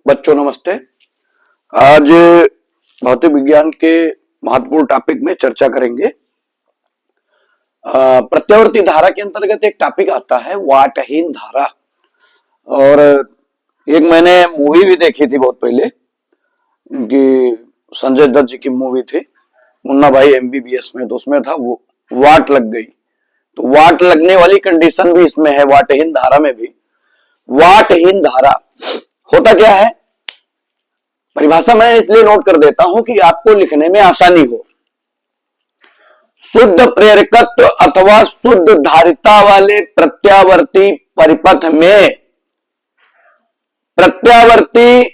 बच्चों नमस्ते। आज भौतिक विज्ञान के महत्वपूर्ण टॉपिक में चर्चा करेंगे। प्रत्यावर्ती धारा के अंतर्गत एक टॉपिक आता है वाटहीन धारा। और एक मैंने मूवी भी देखी थी बहुत पहले, कि संजय दत्त जी की मूवी थी मुन्ना भाई एमबीबीएस में, तो उसमें था वो वाट लग गई। तो वाट लगने वाली कंडीशन भी इसमें है, वाटहीन धारा में भी। वाटहीन धारा होता क्या है, परिभाषा मैं इसलिए नोट कर देता हूं कि आपको लिखने में आसानी हो। शुद्ध प्रेरकत्व अथवा शुद्ध धारिता वाले प्रत्यावर्ती परिपथ में प्रत्यावर्ती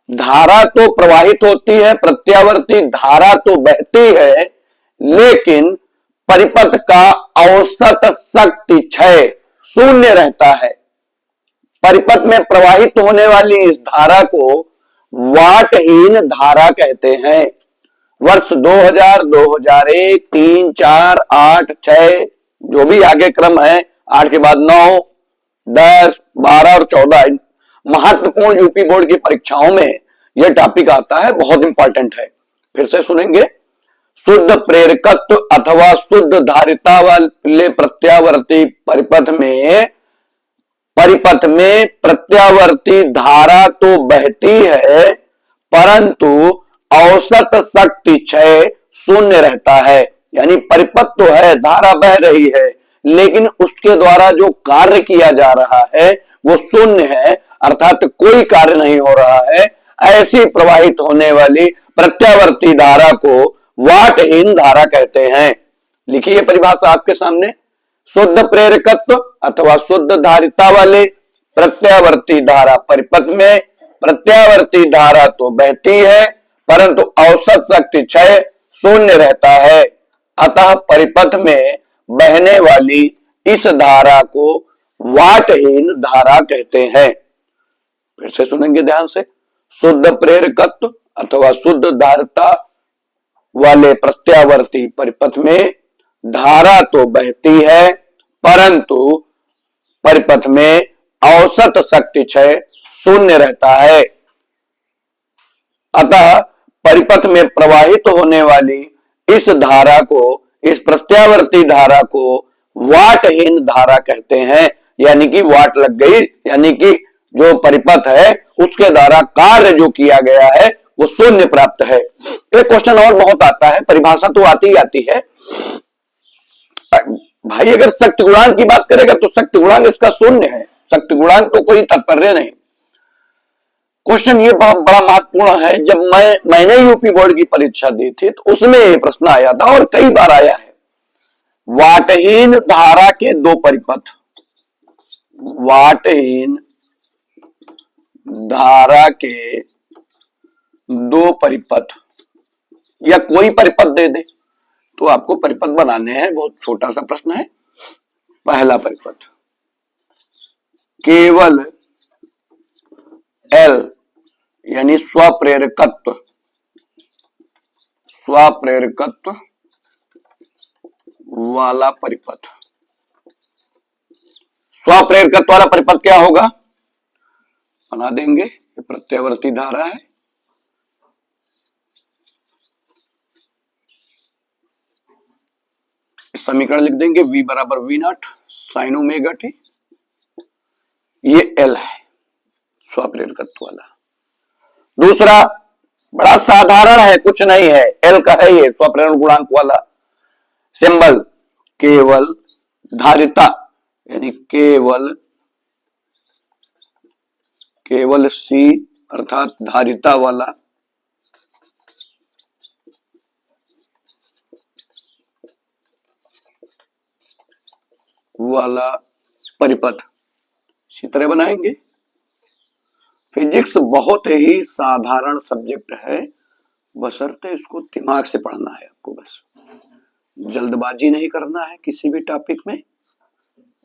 धारा तो प्रवाहित होती है, प्रत्यावर्ती धारा तो बहती है, लेकिन परिपथ का औसत शक्ति क्षय शून्य रहता है। परिपथ में प्रवाहित होने वाली इस धारा को वाटहीन धारा कहते हैं। वर्ष 2000, 2001, 3, 4, 8, 6 जो भी आगे क्रम है, 8 के बाद 9, 10, 12 और 14 महत्वपूर्ण यूपी बोर्ड की परीक्षाओं में यह टॉपिक आता है, बहुत इंपॉर्टेंट है। फिर से सुनेंगे। शुद्ध प्रेरकत्व अथवा शुद्ध धारिता वाले प्रत्यावर्ती परिपथ में प्रत्यावर्ती धारा तो बहती है, परंतु औसत शक्ति क्षय शून्य रहता है। यानी परिपथ तो है, धारा बह रही है, लेकिन उसके द्वारा जो कार्य किया जा रहा है वो शून्य है, अर्थात कोई कार्य नहीं हो रहा है। ऐसी प्रवाहित होने वाली प्रत्यावर्ती धारा को वाटहीन धारा कहते हैं। लिखिए परिभाषा आपके सामने। शुद्ध प्रेरकत्व अथवा शुद्ध धारिता वाले प्रत्यावर्ती धारा परिपथ में प्रत्यावर्ती धारा तो बहती है, परंतु औसत शक्ति क्षय शून्य रहता है। अतः परिपथ में बहने वाली इस धारा को वाटहीन धारा कहते हैं। फिर से सुनेंगे ध्यान से। शुद्ध प्रेरकत्व अथवा शुद्ध धारिता वाले प्रत्यावर्ती परिपथ में धारा तो बहती है, परंतु परिपथ में औसत शक्ति क्षय शून्य रहता है। अतः परिपथ में प्रवाहित होने वाली इस धारा को, इस प्रत्यावर्ती धारा को वाटहीन धारा कहते हैं। यानी कि वाट लग गई, यानी कि जो परिपथ है उसके द्वारा कार्य जो किया गया है वो शून्य प्राप्त है। एक क्वेश्चन और बहुत आता है, परिभाषा तो आती ही आती है भाई, अगर शक्ति गुणांक की बात करेगा तो शक्ति गुणांक इसका शून्य है, शक्ति गुणांक तो कोई तात्पर्य नहीं। क्वेश्चन ये बहुत बड़ा महत्वपूर्ण है। जब मैंने यूपी बोर्ड की परीक्षा दी थी तो उसमें ये प्रश्न आया था और कई बार आया है। वाटहीन धारा के दो परिपथ, वाटहीन धारा के दो परिपथ या कोई परिपथ दे दे तो आपको परिपथ बनाने हैं। बहुत छोटा सा प्रश्न है। पहला परिपथ केवल L यानी स्वप्रेरकत्व वाला परिपथ। स्वप्रेरकत्व वाला परिपथ क्या होगा, बना देंगे। ये प्रत्यावर्ती धारा है, समीकरण लिख देंगे। V बराबर V0 साइन ओमेगा टी। ये L है स्वप्रेरकत्व वाला। दूसरा बड़ा साधारण है, कुछ नहीं है, L का है ये स्वप्रेरण गुणांक वाला सिंबल। केवल धारिता यानी केवल C अर्थात धारिता वाला परिपथ इसी तरह बनाएंगे। फिजिक्स बहुत ही साधारण सब्जेक्ट है, बशर्ते इसको दिमाग से पढ़ना है आपको। बस जल्दबाजी नहीं करना है किसी भी टॉपिक में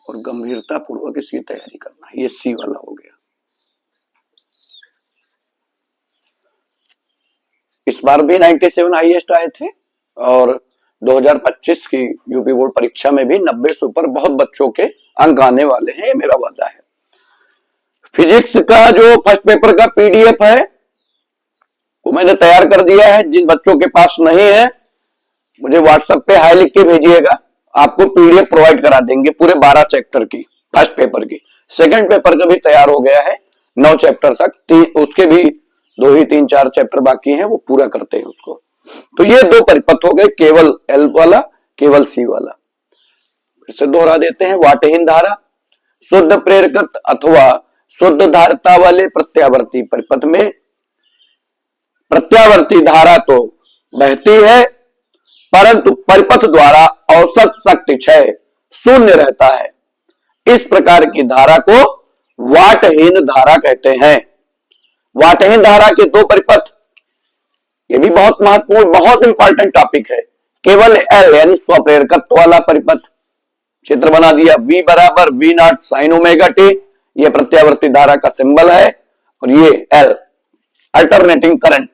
और गंभीरता पूर्वक इसकी तैयारी करना है। ये सी वाला हो गया। इस बार भी 97 हाईएस्ट आए थे और 2025 की यूपी बोर्ड परीक्षा में भी 90 से ऊपर बहुत बच्चों के अंक आने वाले हैं, ये मेरा वादा है। फिजिक्स का जो फर्स्ट पेपर का पीडीएफ है वो मैंने तैयार कर दिया है। जिन बच्चों के पास नहीं है मुझे व्हाट्सएप पे हाई लिख के भेजिएगा, आपको पीडीएफ प्रोवाइड करा देंगे पूरे 12 चैप्टर की, फर्स्ट पेपर की। सेकंड पेपर का भी तैयार हो गया है 9 चैप्टर तक, उसके भी 2 ही 3-4 चैप्टर बाकी हैं, वो पूरा करते हैं उसको। तो ये 2 परिपथ हो गए, केवल एल वाला, केवल सी वाला। फिर से दोहरा देते हैं। वाटहीन धारा शुद्ध प्रेरकत्व अथवा शुद्ध धारिता वाले प्रत्यावर्ती परिपथ में प्रत्यावर्ती धारा तो बहती है, परंतु परिपथ द्वारा औसत शक्ति क्षय शून्य रहता है। इस प्रकार की धारा को वाटहीन धारा कहते हैं। वाटहीन धारा के 2 परिपथ, ये भी बहुत महत्वपूर्ण, बहुत इंपॉर्टेंट टॉपिक है। केवल एल यानी स्वप्रेरकत्व वाला परिपथ, चित्र बना दिया, V बराबर V0 साइन ओमेगा टी, ये प्रत्यावर्ती धारा का सिंबल है, और ये एल अल्टरनेटिंग करंट।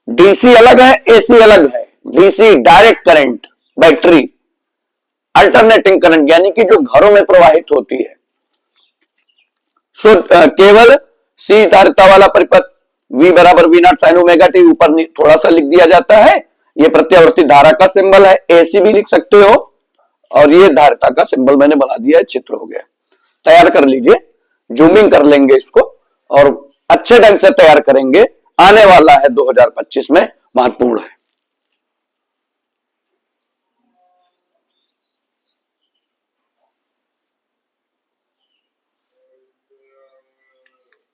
डीसी अलग है, एसी अलग है। DC direct current, battery, alternating current यानी कि जो घरों में प्रवाहित होती है। केवल सी धारिता वाला परिपथ, V बराबर V0 साइन ओमेगा टी, ऊपर थोड़ा सा लिख दिया जाता है, ये प्रत्यावर्ती धारा का सिंबल है। एसी भी लिख सकते हो, और ये धारिता का सिंबल मैंने बना दिया है, चित्र हो गया। तैयार कर लीजिए, जूमिंग कर लेंगे इसको और अच्छे ढंग से तैयार करेंगे। आने वाला है 2025 में, महत्वपूर्ण है।